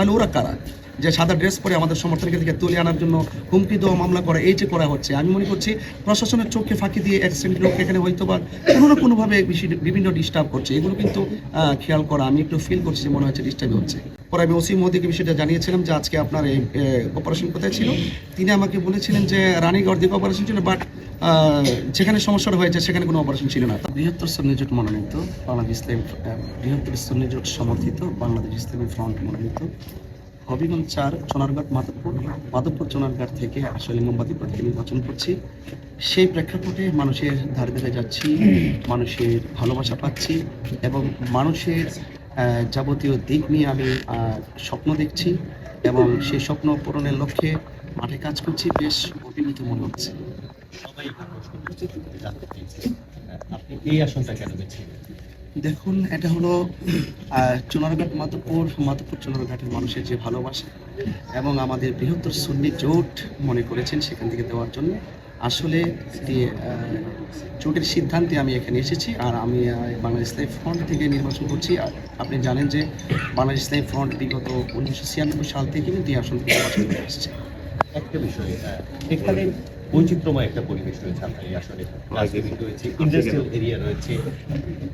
তাহলে ওরা কারা যে সাদা ড্রেস পরে আমাদের সমর্থনকে থেকে তুলে আনার জন্য হুমকি দেওয়া মামলা করা এই যে করা হচ্ছে? আমি মনে করছি প্রশাসনের চোখে ফাঁকি দিয়ে এক শ্রেণীর লোক এখানে হয়তো বা কোনো না কোনোভাবে বিভিন্ন ডিস্টার্ব করছে, এগুলো কিন্তু খেয়াল করা। আমি একটু ফিল করছি মনে হচ্ছে ডিস্টার্ব হচ্ছে। পরে আমি ওসি মোদীকে বিষয়টা জানিয়েছিলাম যে আজকে আপনার এই অপারেশন কোথায় ছিল। তিনি আমাকে বলেছিলেন যে রানীগড় দ্বীপ অপারেশন ছিল, বাট যেখানে সমস্যাটা হয়েছে সেখানে কোনো অপারেশন ছিল না। বৃহত্তর সুন্নি জোট মনোনীত বাংলাদেশ ইসলামী বৃহত্তর সুন্নি জোট সমর্থিত বাংলাদেশ ইসলামী ফ্রন্ট মনোনীত হবিগঞ্জ 4 সোনারঘাট মাধবপুর সোনারঘাট থেকে আসলে মোমবাতি প্রতীকে নির্বাচন করছি। সেই প্রেক্ষাপটে মানুষের ধারে ধারে যাচ্ছি, মানুষের ভালোবাসা পাচ্ছি এবং মানুষের যাবতীয় দিক নিয়ে আমি স্বপ্ন দেখছি এবং সেই স্বপ্ন পূরণের লক্ষ্যে মাঠে কাজ করছি। বেশ অভিভূত মনে হচ্ছে। আপনি এই আসনটা কেন বেছে? দেখুন, এটা হলো চুনারঘাট মাধবপুর চুনারঘাটের মানুষের যে ভালোবাসা এবং আমাদের বৃহত্তর সুন্নি জোট মনে করেছেন সেখান থেকে দেওয়ার জন্য আসলে একটি জোটের সিদ্ধান্তে আমি এখানে এসেছি। আর আমি বাংলাদেশ ইসলামী ফ্রন্ট থেকে নির্বাচন করছি। আর আপনি জানেন যে বাংলাদেশ ইসলামী ফ্রন্ট বিগত 1996 সাল থেকে কিন্তু এই আসন নির্বাচন করে আসছে। একটা বিষয়, এখানে বৈচিত্র্যময় একটা পরিবেশ রয়েছে। আপনার এই আসনে রাজনীতি রয়েছে, ইন্ডাস্ট্রিয়াল এরিয়া রয়েছে,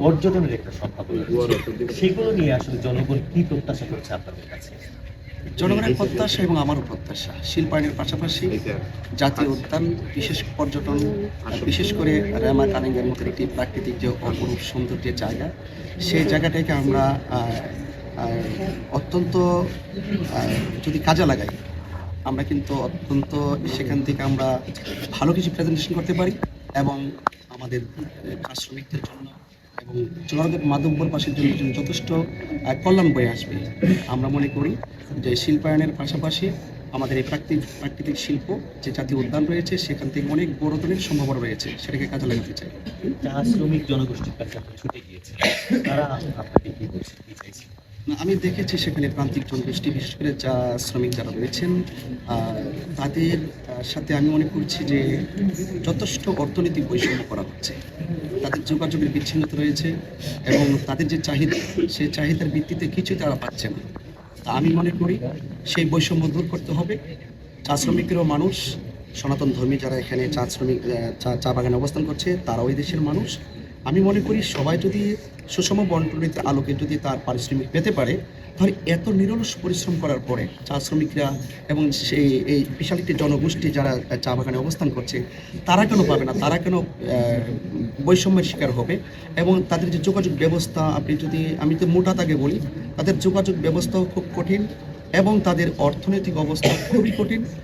পর্যটনের একটা সম্ভাবনা রয়েছে। সেগুলো নিয়ে আসলে জনগণ কি প্রত্যাশা করছে আপনাদের কাছে? জনগণের প্রত্যাশা এবং আমারও প্রত্যাশা শিল্পায়নের পাশাপাশি জাতীয় উদ্যান, বিশেষ পর্যটন, বিশেষ করে রেমা কানিংয়ের মতো একটি প্রাকৃতিক যে অপরূপ সৌন্দর্যের জায়গা, সেই জায়গাটাকে আমরা অত্যন্ত যদি কাজে লাগাই, আমরা কিন্তু অত্যন্ত সেখান থেকে আমরা ভালো কিছু প্রেজেন্টেশন করতে পারি এবং আমাদের কাজ শ্রমিকদের জন্য এবং চুনারঘাট মাধবপুর পাশের জন্য যথেষ্ট কল্যাণ বয়ে আসবে। আমরা মনে করি যে শিল্পায়নের পাশাপাশি আমাদের এই প্রাকৃতিক শিল্প যে জাতীয় উদ্যান রয়েছে সেখান থেকে অনেক বড় ধরনের সম্ভাবনা রয়েছে, সেটাকে কাজে লাগাতে চাই। চা শ্রমিক জনগোষ্ঠীর কাছে আপনি ছুটে গিয়েছে, তারা আপনাকে কি বলছে, কি চাইছে? না, আমি দেখেছি সেখানে প্রান্তিক জনগোষ্ঠী, বিশেষ করে চা শ্রমিক যারা রয়েছেন তাদের সাথে আমি মনে করছি যে যথেষ্ট অর্থনৈতিক বৈষম্য করা হচ্ছে। তাদের যোগাযোগের বিচ্ছিন্নতা রয়েছে এবং তাদের যে চাহিদা, সেই চাহিদার ভিত্তিতে কিছুই তারা পাচ্ছে না। তা আমি মনে করি সেই বৈষম্য দূর করতে হবে। চা শ্রমিকেরও মানুষ, সনাতন ধর্মী যারা এখানে চা বাগানে অবস্থান করছে তারাও এই দেশের মানুষ। আমি মনে করি সবাই যদি সুষম বন্টনের আলোকে যদি তার পারিশ্রমিক পেতে পারে, তাহলে এত নিরলস পরিশ্রম করার পরে চা শ্রমিকরা এবং সেই এই বিশাল একটি জনগোষ্ঠী যারা চা বাগানে অবস্থান করছে তারা কেন পাবে না? তারা কেন বৈষম্যের শিকার হবে? এবং তাদের যে যোগাযোগ ব্যবস্থা, আমি তো মোটা দাগে বলি, তাদের যোগাযোগ ব্যবস্থাও খুব কঠিন এবং তাদের অর্থনৈতিক অবস্থা খুবই কঠিন।